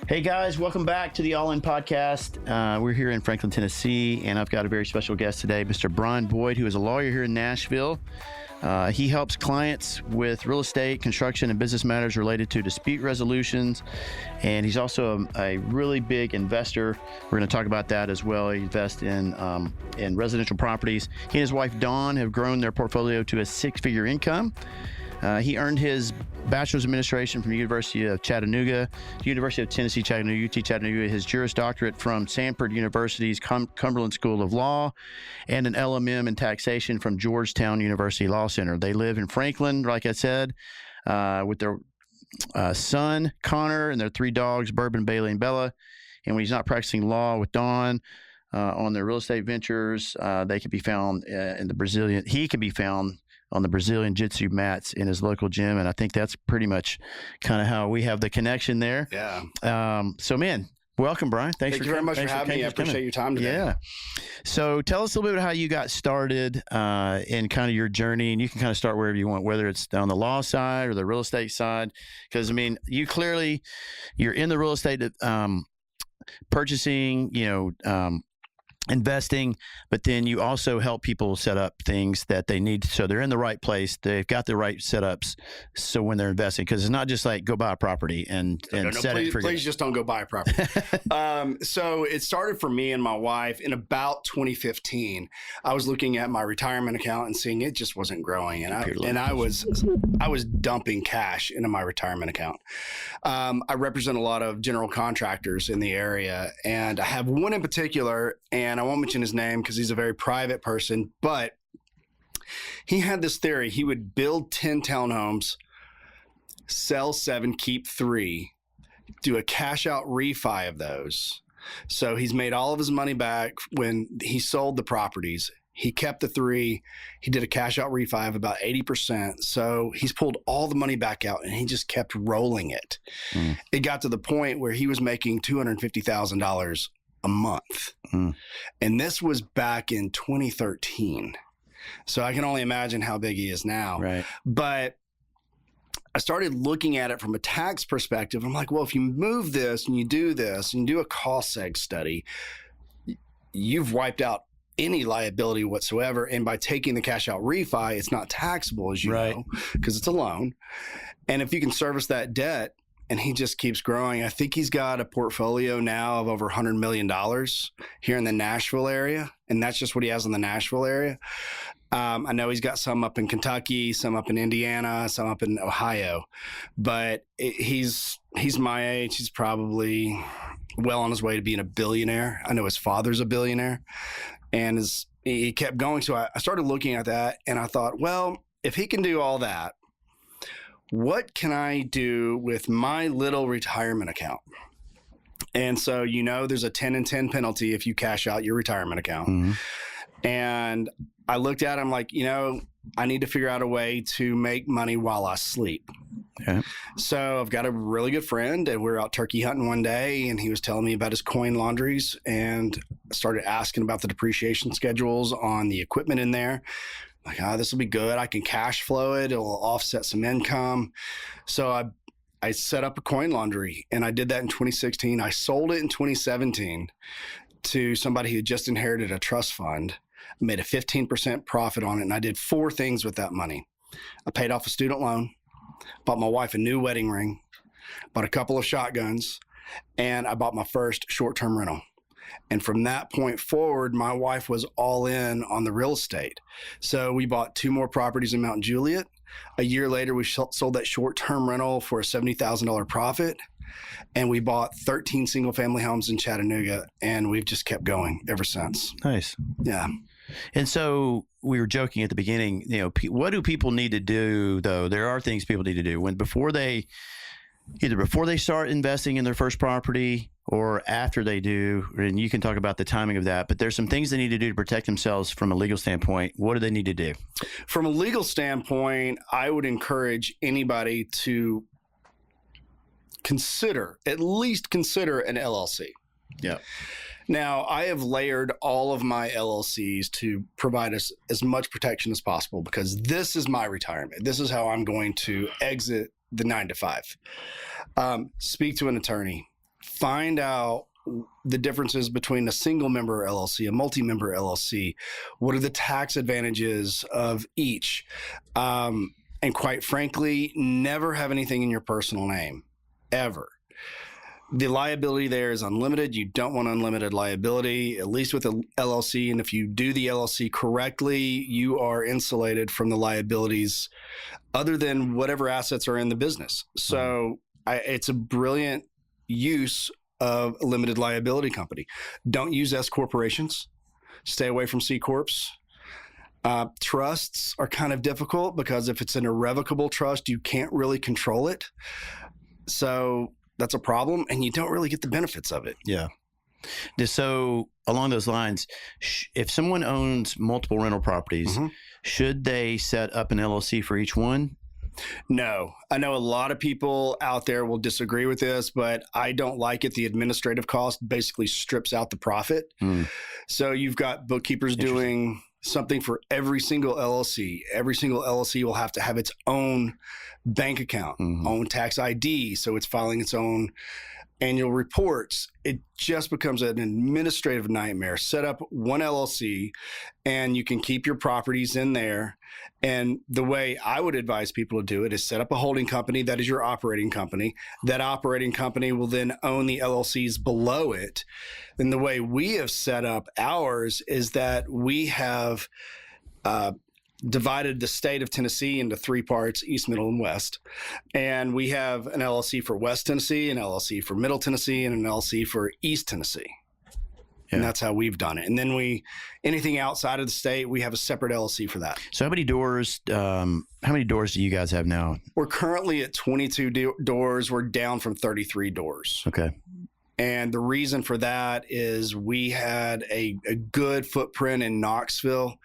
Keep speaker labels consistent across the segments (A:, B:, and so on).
A: Hey guys, welcome back to the All In Podcast. We're here in Franklin, Tennessee, and I've got a very special guest today, Mr. Brian Boyd, who is a lawyer here in Nashville. He helps clients with real estate, construction, and business matters related to dispute resolutions. And he's also a really big investor. We're going to talk about that as well. He invests in residential properties. He and his wife, Dawn, have grown their portfolio to a six-figure income. He earned his Bachelor's of Administration from the University of Chattanooga, University of Tennessee, Chattanooga, UT Chattanooga, his Juris Doctorate from Sanford University's Cumberland School of Law, and an LMM in Taxation from Georgetown University Law Center. They live in Franklin, like I said, with their son, Connor, and their three dogs, Bourbon, Bailey, and Bella. And when he's not practicing law with Dawn on their real estate ventures, they can be found he can be found on the Brazilian Jiu-Jitsu mats in his local gym. And I think that's pretty much kind of how we have the connection there.
B: Yeah.
A: So, man, welcome, Brian.
B: Thank you very much for having me. I appreciate your time today.
A: Yeah. So tell us a little bit about how you got started in kind of your journey. And you can kind of start wherever you want, whether it's on the law side or the real estate side. Because, I mean, you're in the real estate purchasing, investing, but then you also help people set up things that they need. So they're in the right place. They've got the right setups. So when they're investing, because it's not just like go buy a property and set it.
B: Please just don't go buy a property. So it started for me and my wife in about 2015. I was looking at my retirement account and seeing it just wasn't growing. And I was dumping cash into my retirement account. I represent a lot of general contractors in the area, and I have one in particular, and I won't mention his name because he's a very private person, but he had this theory. He would build 10 townhomes, sell 7, keep 3, do a cash out refi of those. So he's made all of his money back when he sold the properties. He kept the 3. He did a cash out refi of about 80%. So he's pulled all the money back out and he just kept rolling it. It got to the point where he was making $250,000 a month. And this was back in 2013. So I can only imagine how big he is now.
A: Right.
B: But I started looking at it from a tax perspective. I'm like, well, if you move this and you do this and you do a cost seg study, you've wiped out any liability whatsoever. And by taking the cash out refi, it's not taxable, as you know, because it's a loan. And if you can service that debt, and he just keeps growing. I think he's got a portfolio now of over $100 million here in the Nashville area. And that's just what he has in the Nashville area. I know he's got some up in Kentucky, some up in Indiana, some up in Ohio. But he's my age. He's probably well on his way to being a billionaire. I know his father's a billionaire. And he kept going. So I started looking at that, and I thought, well, if he can do all that, what can I do with my little retirement account? And so, there's a 10 and 10 penalty if you cash out your retirement account. And I looked at him like, I need to figure out a way to make money while I sleep. Okay. So I've got a really good friend, and we were out turkey hunting one day, and he was telling me about his coin laundries, and I started asking about the depreciation schedules on the equipment in there. Like, this will be good. I can cash flow it. It'll offset some income. So I set up a coin laundry, and I did that in 2016. I sold it in 2017 to somebody who just inherited a trust fund. I made a 15% profit on it, and I did 4 things with that money. I paid off a student loan, bought my wife a new wedding ring, bought a couple of shotguns, and I bought my first short-term rental. And from that point forward, my wife was all in on the real estate. So we bought 2 more properties in Mount Juliet. A year later, we sold that short-term rental for a $70,000 profit. And we bought 13 single-family homes in Chattanooga, and we've just kept going ever since.
A: Nice.
B: Yeah.
A: And so we were joking at the beginning, what do people need to do, though? There are things people need to do before they start investing in their first property or after they do, and you can talk about the timing of that, but there's some things they need to do to protect themselves from a legal standpoint. What do they need to do?
B: From a legal standpoint, I would encourage anybody to at least consider an LLC.
A: Yeah.
B: Now, I have layered all of my LLCs to provide us as much protection as possible because this is my retirement. This is how I'm going to exit the 9 to 5. Speak to an attorney. find out the differences between a single member LLC, a multi-member LLC. What are the tax advantages of each? And quite frankly, never have anything in your personal name, ever. The liability there is unlimited. You don't want unlimited liability, at least with a LLC. And if you do the LLC correctly, you are insulated from the liabilities other than whatever assets are in the business. So it's a brilliant use of a limited liability company. Don't use S corporations. Stay away from C corps. Trusts are kind of difficult because if it's an irrevocable trust, you can't really control it. So that's a problem, and you don't really get the benefits of it.
A: Yeah. So along those lines, if someone owns multiple rental properties, should they set up an LLC for each one?
B: No. I know a lot of people out there will disagree with this, but I don't like it. The administrative cost basically strips out the profit. So you've got bookkeepers doing something for every single LLC. Every single LLC will have to have its own bank account, own tax ID. So it's filing its own annual reports. It just becomes an administrative nightmare. Set up one LLC and you can keep your properties in there. And the way I would advise people to do it is set up a holding company that is your operating company. That operating company will then own the LLCs below it. And the way we have set up ours is that we have divided the state of Tennessee into three parts, East, Middle, and West. And we have an LLC for West Tennessee, an LLC for Middle Tennessee, and an LLC for East Tennessee. And that's how we've done it. And then anything outside of the state, we have a separate LLC for that.
A: So how many doors do you guys have now?
B: We're currently at 22 doors. We're down from 33 doors.
A: Okay.
B: And the reason for that is we had a good footprint in Knoxville,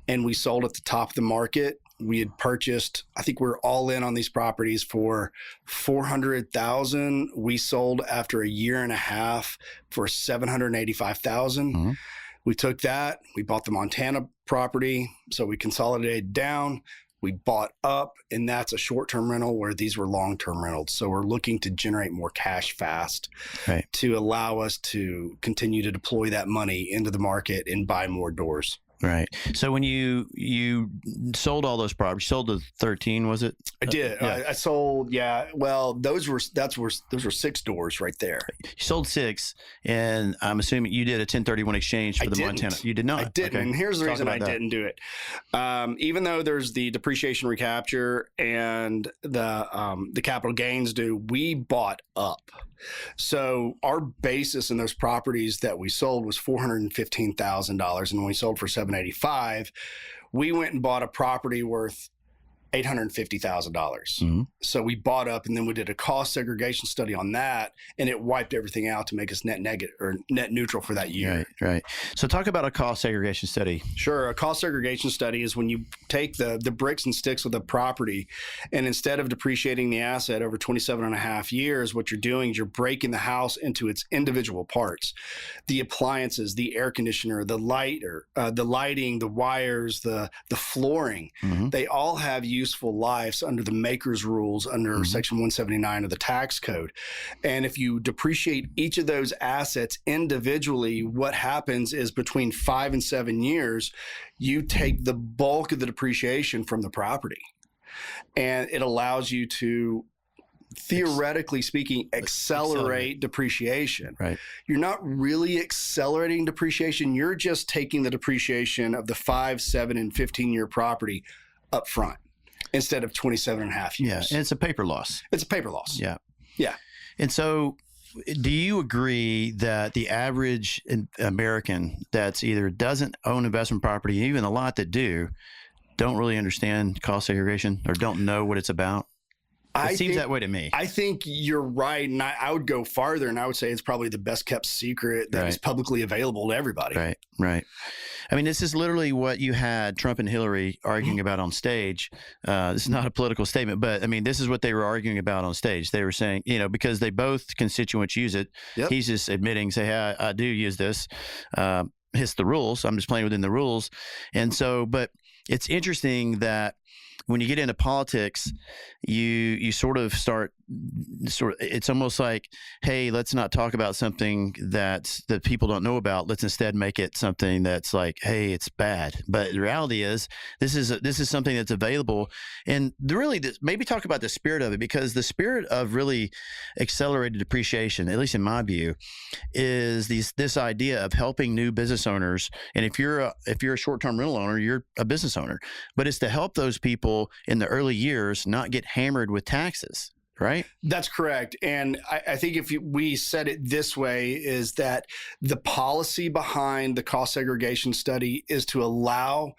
B: and we sold at the top of the market. We had purchased, I think we're all in on these properties for $400,000. We sold after a year and a half for $785,000. We took that, we bought the Montana property, so we consolidated down. We bought up, and that's a short-term rental where these were long-term rentals. So we're looking to generate more cash fast to allow us to continue to deploy that money into the market and buy more doors.
A: Right. So when you sold all those properties, you sold the 13, was it?
B: I did.
A: Yeah.
B: I sold. Yeah. Well, those were 6 doors right there.
A: You sold 6, and I'm assuming you did a 1031 exchange for the Montana. You did not.
B: I didn't. Okay. And here's the reason I didn't do it. Even though there's the depreciation recapture and the capital gains due, we bought up. So our basis in those properties that we sold was $415,000, and when we sold for $785,000, we went and bought a property worth $850,000. So we bought up, and then we did a cost segregation study on that, and it wiped everything out to make us net negative or net neutral for that year.
A: Right. So talk about a cost segregation study.
B: Sure. A cost segregation study is when you take the bricks and sticks of the property, and instead of depreciating the asset over 27 and a half years, what you're doing is you're breaking the house into its individual parts. The appliances, the air conditioner, the lighting, the wires, the flooring, they all have useful lives under the maker's rules under Section 179 of the tax code. And if you depreciate each of those assets individually, what happens is between 5 and 7 years, you take the bulk of the depreciation from the property. And it allows you to, theoretically speaking, accelerate depreciation.
A: Right.
B: You're not really accelerating depreciation. You're just taking the depreciation of the 5, 7, and 15-year property up front instead of 27 and a half years.
A: Yeah, and it's a paper loss.
B: It's a paper loss.
A: Yeah.
B: Yeah.
A: And so do you agree that the average American that's either doesn't own investment property, even a lot that do, don't really understand cost segregation or don't know what it's about? It seems that way to me.
B: I think you're right. And I would go farther, and I would say it's probably the best kept secret that is publicly available to everybody.
A: Right. I mean, this is literally what you had Trump and Hillary arguing about on stage. This is not a political statement, but I mean, this is what they were arguing about on stage. They were saying, because they both constituents use it. Yep. He's just admitting, say, hey, I do use this. It's the rules. I'm just playing within the rules. And so, but it's interesting that when you get into politics, you sort of start it's almost like, hey, let's not talk about something that people don't know about. Let's instead make it something that's like, hey, it's bad. But the reality is, this is something that's available, and really, maybe talk about the spirit of it, because the spirit of really accelerated depreciation, at least in my view, is this idea of helping new business owners. And if you're a short-term rental owner, you're a business owner, but it's to help those people in the early years not get hammered with taxes. Right?
B: That's correct. And I think if we said it this way, is that the policy behind the cost segregation study is to allow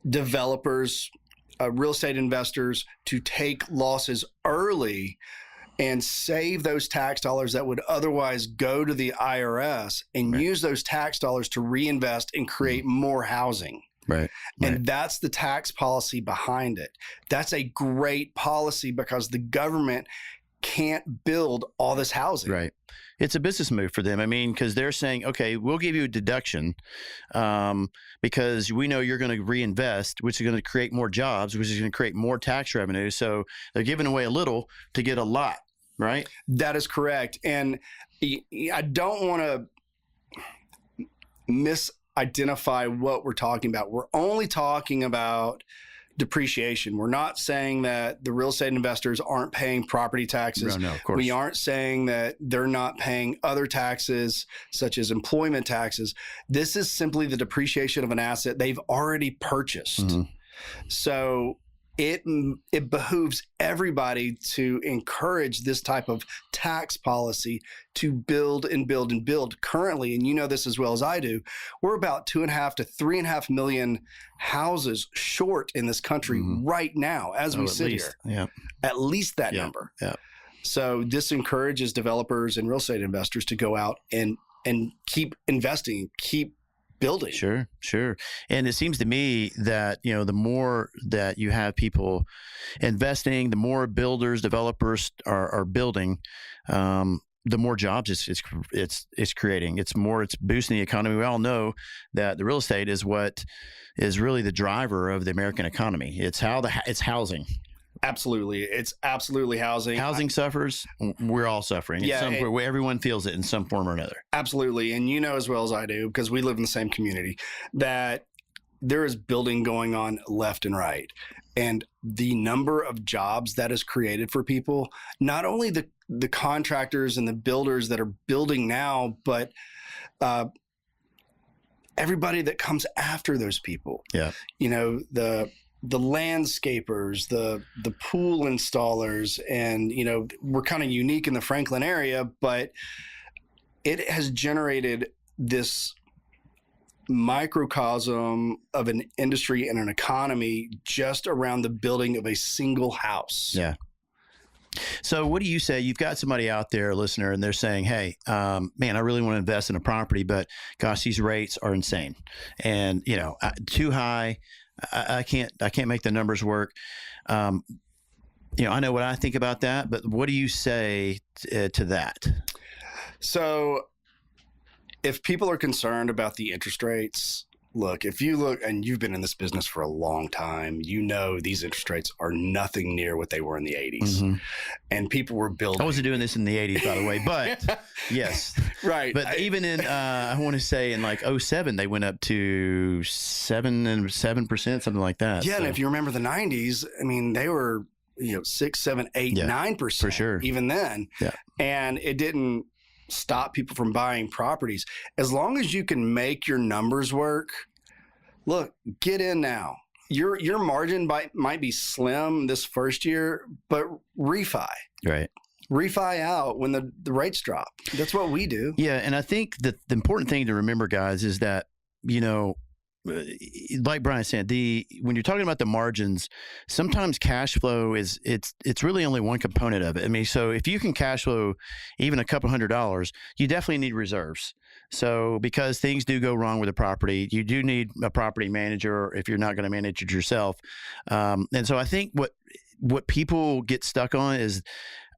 B: developers, real estate investors, to take losses early and save those tax dollars that would otherwise go to the IRS, and use those tax dollars to reinvest and create more housing.
A: Right.
B: And that's the tax policy behind it. That's a great policy because the government can't build all this housing.
A: Right. It's a business move for them. I mean, because they're saying, okay, we'll give you a deduction because we know you're going to reinvest, which is going to create more jobs, which is going to create more tax revenue. So they're giving away a little to get a lot. Right.
B: That is correct. And I don't want to misidentify what we're talking about. We're only talking about depreciation. We're not saying that the real estate investors aren't paying property taxes.
A: No, of course.
B: We aren't saying that they're not paying other taxes, such as employment taxes. This is simply the depreciation of an asset they've already purchased. Mm-hmm. So it behooves everybody to encourage this type of tax policy to build and build and build. Currently, and you know this as well as I do, we're about 2.5 to 3.5 million houses short in this country right now as we sit here.
A: Yeah.
B: At least that number.
A: Yeah.
B: So this encourages developers and real estate investors to go out and keep investing, keep building.
A: Sure. And it seems to me that, the more that you have people investing, the more builders, developers are building, the more jobs it's creating. It's boosting the economy. We all know that the real estate is what is really the driver of the American economy. It's housing.
B: Absolutely. It's absolutely housing.
A: Housing suffers. We're all suffering.
B: Yeah,
A: everyone feels it in some form or another.
B: Absolutely. And you know as well as I do, because we live in the same community, that there is building going on left and right. And the number of jobs that is created for people, not only the contractors and the builders that are building now, but everybody that comes after those people.
A: Yeah.
B: The landscapers, the pool installers, and, we're kind of unique in the Franklin area, but it has generated this microcosm of an industry and an economy just around the building of a single house.
A: Yeah. So what do you say? You've got somebody out there, a listener, and they're saying, hey, man, I really want to invest in a property, but gosh, these rates are insane. And, too high. I can't make the numbers work. I know what I think about that, but what do you say to that?
B: So if people are concerned about the interest rates, look, if you look, and you've been in this business for a long time, these interest rates are nothing near what they were in the 80s. Mm-hmm. And people were building.
A: I wasn't doing this in the 80s, by the way, but yes.
B: Right.
A: But even in, I want to say in like 07, they went up to 7%, something like that.
B: Yeah. So. And if you remember the 90s, they were, 6, 7, 8, 9%.
A: For sure.
B: Even then. Yeah. And it didn't stop people from buying properties. As long as you can make your numbers work, look, get in now. Your margin might be slim this first year, but refi.
A: Right.
B: Refi out when the rates drop. That's what we do.
A: Yeah, and I think that the important thing to remember, guys, is that, like Brian said, when you're talking about the margins, sometimes cash flow it's really only one component of it. So if you can cash flow even a couple $100, you definitely need reserves. So because things do go wrong with a property, you do need a property manager if you're not going to manage it yourself. And so I think what people get stuck on is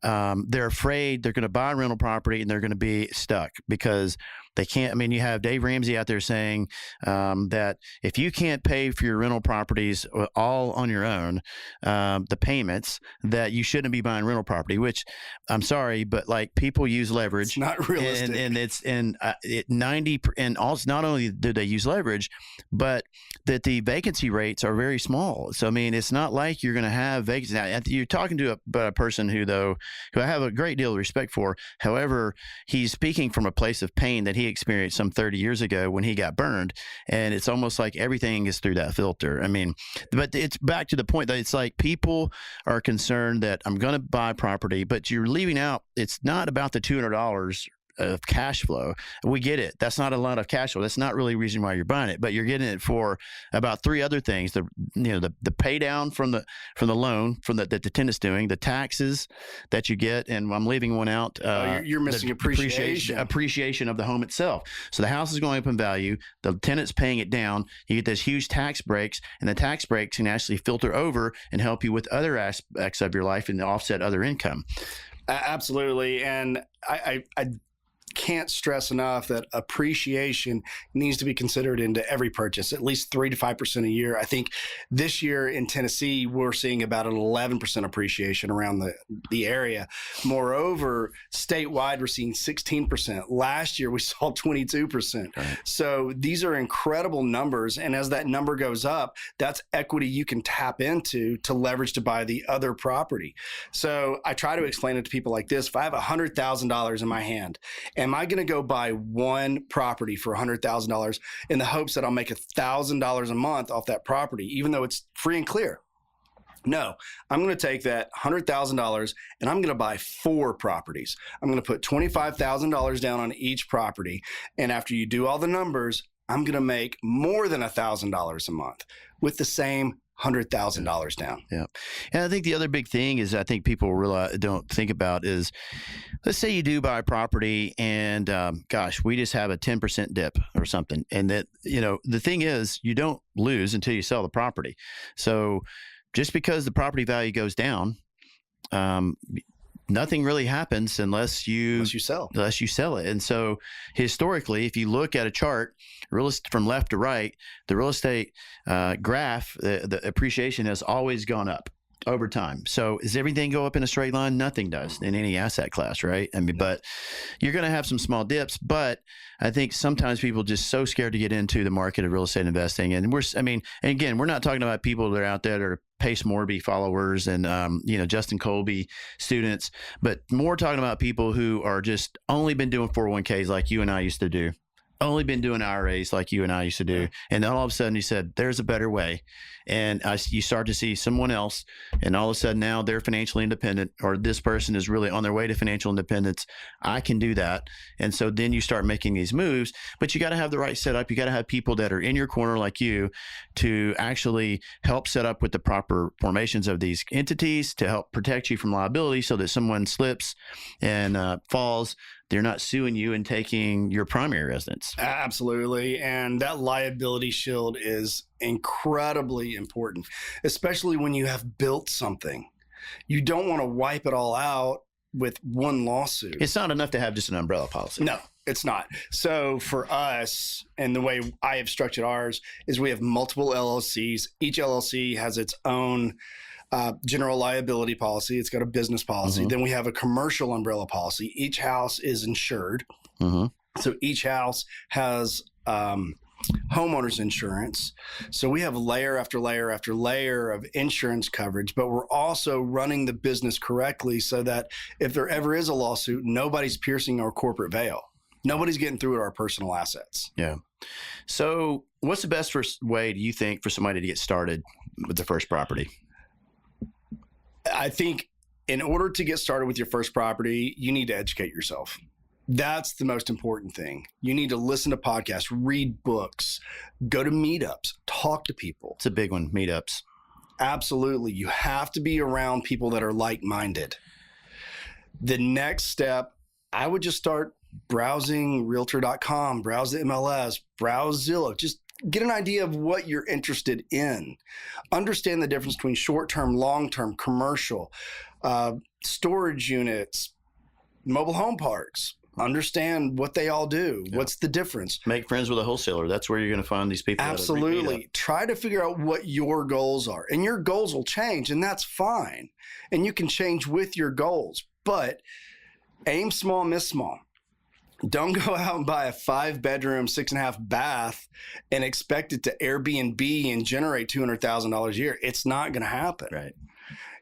A: they're afraid they're going to buy a rental property and they're going to be stuck because They can't. I mean, you have Dave Ramsey out there saying that if you can't pay for your rental properties all on your own, the payments, that you shouldn't be buying rental property. Which, I'm sorry, but like, people use leverage.
B: It's not realistic.
A: And it's and it 90, and also not only do they use leverage, but that the vacancy rates are very small. So I mean, it's not like you're going to have vacancy. Now, you're talking to a person who I have a great deal of respect for. However, he's speaking from a place of pain that he experienced some 30 years ago when he got burned, and it's almost like everything is through that filter. I mean, but it's back to the point that it's like people are concerned that I'm going to buy property, but you're leaving out. It's not about the $200 of cash flow. We get it. That's not a lot of cash flow. That's not really the reason why you're buying it, but you're getting it for about three other things: the pay down from the loan from that the tenant's doing, the taxes that you get, and I'm leaving one out.
B: You're missing
A: appreciation of the home itself. So the house is going up in value. The tenant's paying it down. You get those huge tax breaks, and the tax breaks can actually filter over and help you with other aspects of your life and offset other income.
B: Absolutely, and I can't stress enough that appreciation needs to be considered into every purchase, at least 3 to 5% a year. I think this year in Tennessee, we're seeing about an 11% appreciation around the area. Moreover, statewide, we're seeing 16%. Last year, we saw 22%.
A: Right.
B: So these are incredible numbers. And as that number goes up, that's equity you can tap into to leverage to buy the other property. So I try to explain it to people like this. If I have $100,000 in my hand, am I going to go buy one property for $100,000 in the hopes that I'll make $1,000 a month off that property, even though it's free and clear? No, I'm going to take that $100,000 and I'm going to buy 4 properties. I'm going to put $25,000 down on each property. And after you do all the numbers, I'm going to make more than $1,000 a month with the same $100,000 down.
A: Yeah. And I think the other big thing is, I think people don't think about is, let's say you do buy a property and we just have a 10% dip or something. And that, the thing is, you don't lose until you sell the property. So just because the property value goes down, nothing really happens unless you sell it. And so historically, if you look at a chart from left to right, the real estate graph, the appreciation has always gone up over time. So does everything go up in a straight line? Nothing does in any asset class, right? I mean, but you're going to have some small dips. But I think sometimes people are just so scared to get into the market of real estate investing. And again, we're not talking about people that are out there that are Pace Morby followers and Justin Colby students, but more talking about people who are just only been doing 401ks like you and I used to do. Only been doing IRAs like you and I used to do. And then all of a sudden you said, there's a better way. And you start to see someone else, and all of a sudden now they're financially independent, or this person is really on their way to financial independence. I can do that. And so then you start making these moves, but you got to have the right setup. You got to have people that are in your corner like you to actually help set up with the proper formations of these entities to help protect you from liability, so that someone slips and falls, they're not suing you and taking your primary residence.
B: Absolutely. And that liability shield is incredibly important, especially when you have built something. You don't want to wipe it all out with one lawsuit.
A: It's not enough to have just an umbrella policy.
B: No, it's not. So for us, and the way I have structured ours, is we have multiple LLCs. Each LLC has its own general liability policy. It's got a business policy. Mm-hmm. Then we have a commercial umbrella policy. Each house is insured. Mm-hmm. So each house has homeowners insurance. So we have layer after layer after layer of insurance coverage, but we're also running the business correctly so that if there ever is a lawsuit, nobody's piercing our corporate veil. Nobody's getting through our personal assets.
A: Yeah. So what's the best way, do you think, for somebody to get started with the first property?
B: I think in order to get started with your first property, you need to educate yourself. That's the most important thing. You need to listen to podcasts, read books, go to meetups, talk to people.
A: It's a big one, meetups.
B: Absolutely. You have to be around people that are like-minded. The next step, I would just start browsing realtor.com, browse the MLS, browse Zillow. Just get an idea of what you're interested in. Understand the difference between short-term, long-term, commercial, storage units, mobile home parks. Understand what they all do.
A: Yeah.
B: What's the difference?
A: Make friends with a wholesaler. That's where you're going to find these people.
B: Absolutely. Try to figure out what your goals are. And your goals will change, and that's fine. And you can change with your goals. But aim small, miss small. Don't go out and buy a 5-bedroom, 6.5 bath and expect it to Airbnb and generate $200,000 a year. It's not going to happen.
A: Right.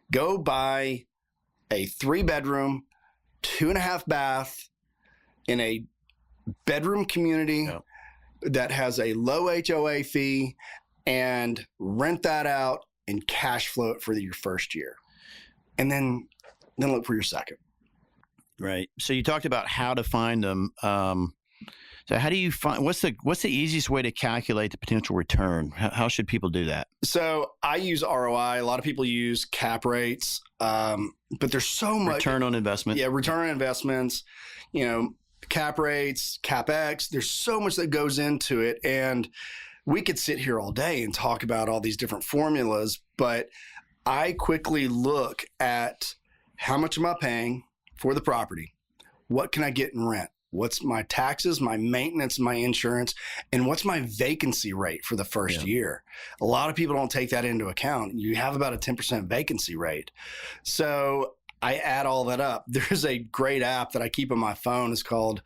B: Go buy a 3-bedroom, 2.5 bath in a bedroom community that has a low HOA fee, and rent that out and cash flow it for your first year. And then look for your second.
A: Right. So you talked about how to find them. So how do you find, what's the easiest way to calculate the potential return? How should people do that?
B: So I use ROI. A lot of people use cap rates, but there's so much.
A: Return on investment.
B: Yeah, return on investments, cap rates, CapEx. There's so much that goes into it. And we could sit here all day and talk about all these different formulas, but I quickly look at how much am I paying for the property? What can I get in rent? What's my taxes, my maintenance, my insurance, and what's my vacancy rate for the first year? A lot of people don't take that into account. You have about a 10% vacancy rate. So I add all that up. There's a great app that I keep on my phone. It's called,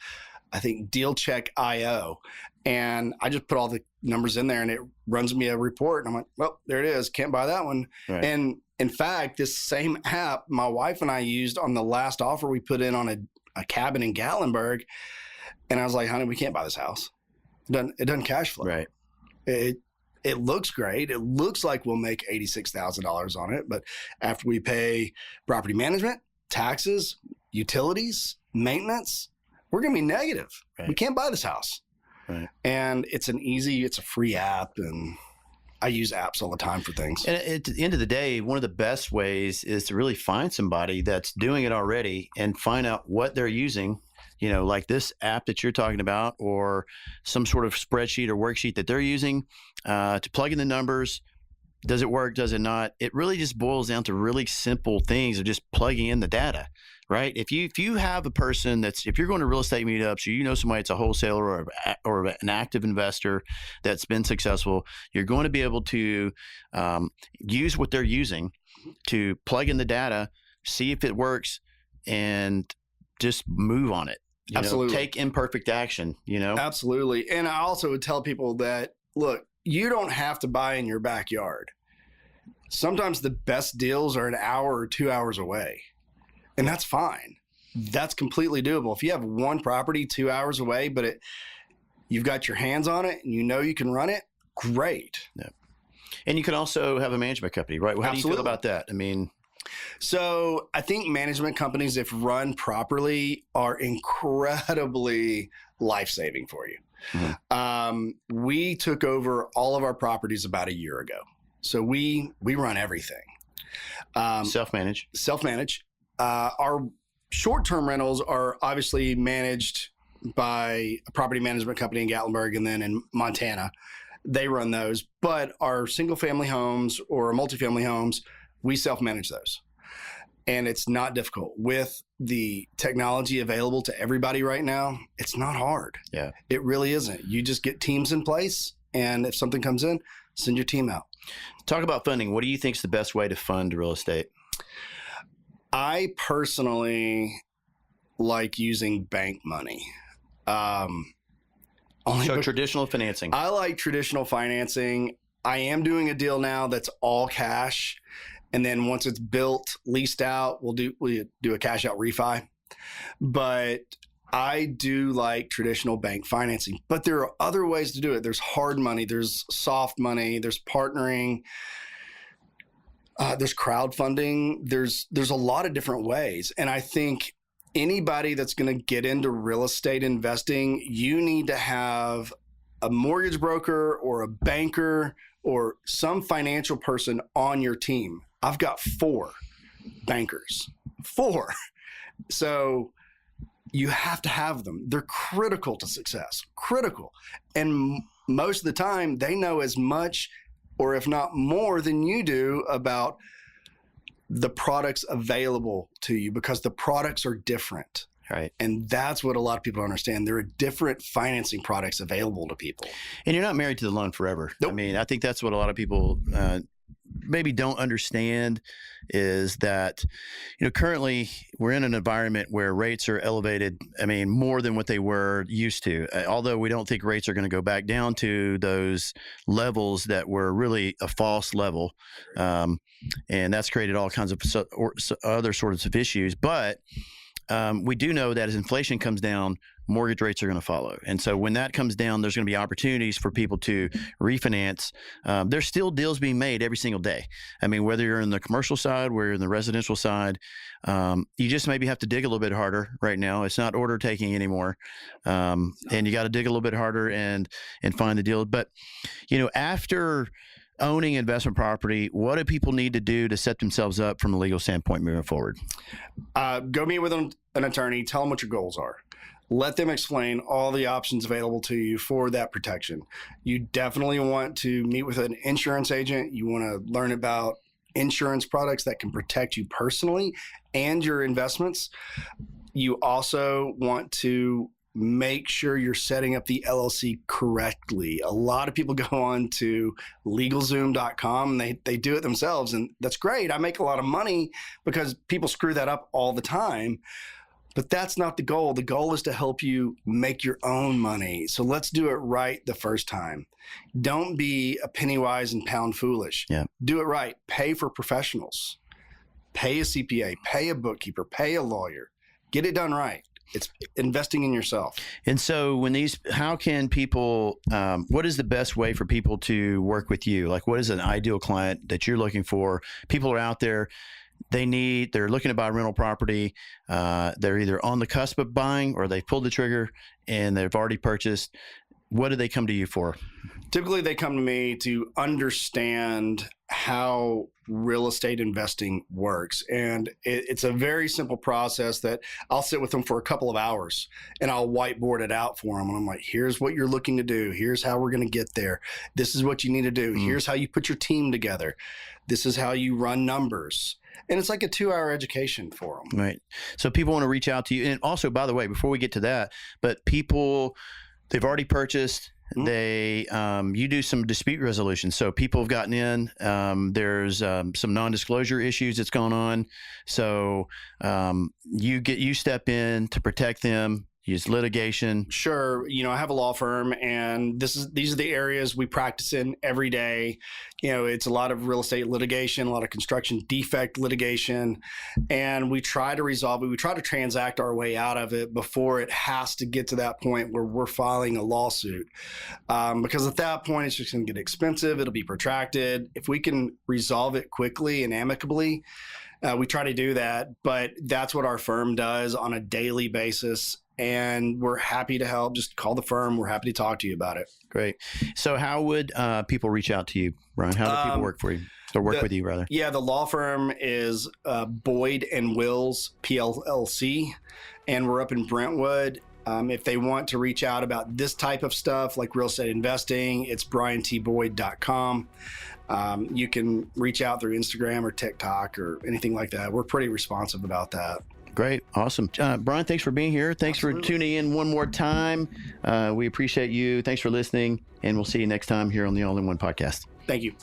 B: I think, DealCheck.io. And I just put all the numbers in there and it runs me a report. And I'm like, well, there it is. Can't buy that one. Right. And in fact, this same app, my wife and I used on the last offer we put in on a cabin in Gatlinburg. And I was like, honey, we can't buy this house. It doesn't cash flow.
A: Right.
B: It looks great. It looks like we'll make $86,000 on it. But after we pay property management, taxes, utilities, maintenance, we're going to be negative. Right. We can't buy this house. Right. And it's a free app, and I use apps all the time for things.
A: And at the end of the day, one of the best ways is to really find somebody that's doing it already and find out what they're using, like this app that you're talking about, or some sort of spreadsheet or worksheet that they're using to plug in the numbers. Does it work? Does it not? It really just boils down to really simple things of just plugging in the data, right? If you have a person if you're going to real estate meetups, or you know somebody that's a wholesaler or an active investor that's been successful, you're going to be able to use what they're using to plug in the data, see if it works, and just move on it.
B: Absolutely.
A: Take imperfect action,
B: Absolutely. And I also would tell people that, look, you don't have to buy in your backyard. Sometimes the best deals are an hour or 2 hours away, and that's fine. That's completely doable. If you have one property 2 hours away, but you've got your hands on it and you can run it, great.
A: Yeah. And you can also have a management company, right? How do you feel about that?
B: So I think management companies, if run properly, are incredibly life-saving for you. Mm-hmm. We took over all of our properties about a year ago. So we run everything.
A: Self-manage.
B: Our short-term rentals are obviously managed by a property management company in Gatlinburg, and then in Montana, they run those. But our single-family homes or multifamily homes, we self-manage those. And it's not difficult. With the technology available to everybody right now, it's not hard.
A: Yeah.
B: It really isn't. You just get teams in place, and if something comes in, send your team out.
A: Talk about funding. What do you think is the best way to fund real estate?
B: I personally like using bank money.
A: Traditional financing.
B: I like traditional financing. I am doing a deal now that's all cash. And then once it's built, leased out, we do a cash out refi. But I do like traditional bank financing. But there are other ways to do it. There's hard money, there's soft money, there's partnering, there's crowdfunding. There's a lot of different ways. And I think anybody that's going to get into real estate investing, you need to have a mortgage broker or a banker or some financial person on your team. I've got 4 bankers. 4. So you have to have them. They're critical to success. Critical. And most of the time, they know as much, or if not more, than you do about the products available to you, because the products are different.
A: Right.
B: And that's what a lot of people don't understand. There are different financing products available to people.
A: And you're not married to the loan forever.
B: Nope.
A: I mean, I think that's what a lot of people maybe don't understand is that, currently we're in an environment where rates are elevated. I mean, more than what they were used to, although we don't think rates are going to go back down to those levels that were really a false level. And that's created all kinds of other sorts of issues. But we do know that as inflation comes down, mortgage rates are going to follow. And so when that comes down, there's going to be opportunities for people to refinance. There's still deals being made every single day. I mean, whether you're in the commercial side, whether you're in the residential side, you just maybe have to dig a little bit harder right now. It's not order taking anymore. And you got to dig a little bit harder and find the deal. But, after owning investment property, what do people need to do to set themselves up from a legal standpoint moving forward?
B: Go meet with an attorney, tell them what your goals are. Let them explain all the options available to you for that protection. You definitely want to meet with an insurance agent. You want to learn about insurance products that can protect you personally and your investments. You also want to make sure you're setting up the LLC correctly. A lot of people go on to LegalZoom.com and they do it themselves, and that's great. I make a lot of money because people screw that up all the time. But that's not the goal. The goal is to help you make your own money. So let's do it right the first time. Don't be a penny wise and pound foolish.
A: Yeah. Do
B: it right. Pay for professionals. Pay a CPA, pay a bookkeeper, pay a lawyer. Get it done right. It's investing in yourself.
A: And so how can people, what is the best way for people to work with you? Like, what is an ideal client that you're looking for? People are out there. They're looking to buy rental property. They're either on the cusp of buying or they've pulled the trigger and they've already purchased. What do they come to you for?
B: Typically, they come to me to understand how real estate investing works. And it's a very simple process that I'll sit with them for a couple of hours and I'll whiteboard it out for them. And I'm like, here's what you're looking to do. Here's how we're going to get there. This is what you need to do. Here's how you put your team together. This is how you run numbers. And it's like a 2-hour education for them.
A: Right. So people want to reach out to you. And also, by the way, before we get to that, but they've already purchased. You do some dispute resolution. So people have gotten in. There's some non-disclosure issues that's going on. So you step in to protect them. Use litigation.
B: Sure. I have a law firm, and these are the areas we practice in every day. It's a lot of real estate litigation, a lot of construction defect litigation, and we try to resolve it. We try to transact our way out of it before it has to get to that point where we're filing a lawsuit. Because at that point, it's just going to get expensive. It'll be protracted. If we can resolve it quickly and amicably, we try to do that. But that's what our firm does on a daily basis. And we're happy to help. Just call the firm. We're happy to talk to you about it.
A: Great. So how would people reach out to you, Brian? How do people work for you? Or work with you, rather?
B: Yeah, the law firm is Boyd and Wills, PLLC, and we're up in Brentwood. If they want to reach out about this type of stuff, like real estate investing, it's briantboyd.com. You can reach out through Instagram or TikTok or anything like that. We're pretty responsive about that.
A: Great. Awesome. Brian, thanks for being here. Thanks for tuning in one more time. We appreciate you. Thanks for listening, and we'll see you next time here on the All in One podcast.
B: Thank you.